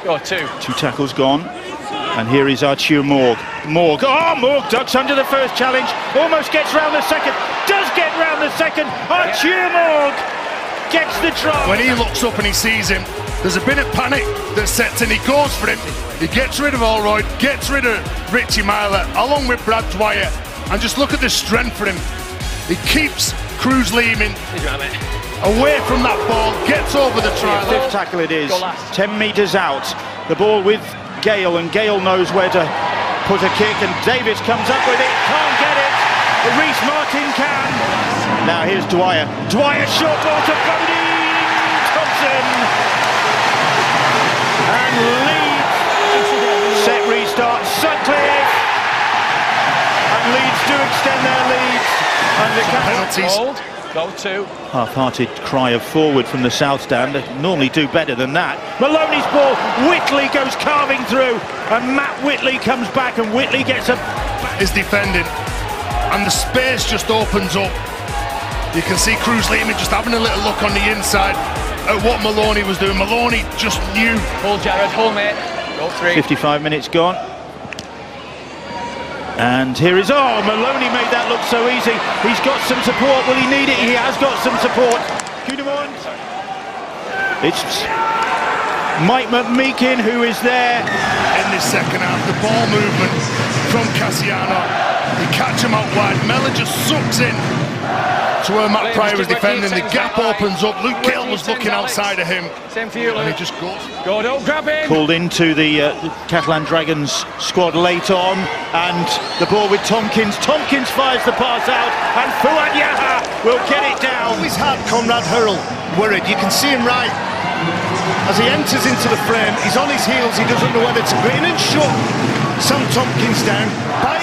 Oh, two. 2 tackles gone. And here is Artur Morg. Morg ducks under the first challenge. Almost gets round the second. Does get round the second. Artur Morg gets the try. When he looks up and he sees him, there's a bit of panic that sets in. He goes for him. He gets rid of Allroyd, gets rid of Richie Myler, along with Brad Dwyer. And just look at the strength for him. He keeps Cruz Leeming away from that ball, gets over the try. Fifth tackle it is. 10 metres out. The ball with Gale, and Gale knows where to put a kick, and Davis comes up with it, can't get it. Reece Martin can. Now here's Dwyer. Dwyer, short ball to Bodie Thompson. And Leeds set restart. Sutcliffe. And Leeds do extend their lead. And the penalties. Goal 2. Half-hearted cry of forward from the south stand. They normally do better than that. Maloney's ball. Whitley goes carving through, and Matt Whitley comes back, and Whitley gets a... Is defending, and the space just opens up. You can see Cruz Leeming just having a little look on the inside at what Maloney was doing. Maloney just knew. Hold Jared, hold mate. Goal 3. 55 minutes gone. And here is, Maloney made that look so easy. He's got some support. Will he need it? He has got some support. Goodemorn. It's Mike McMeekin who is there. In this second half, the ball movement from Cassiano. He catch him out wide. Mellor just sucks in to where Matt Pryor was defending. The gap opens up. Luke Gale was looking outside of him. Same for you, Luke. And he just goes. Go, don't grab him. Called into the Catalan Dragons squad late on, and the ball with Tompkins. Tompkins fires the pass out, and Fuad Yaha will get it down. Always had Conrad Hurrell worried. You can see him right as he enters into the frame. He's on his heels. He doesn't know whether to go in and shut Sam Tompkins down. By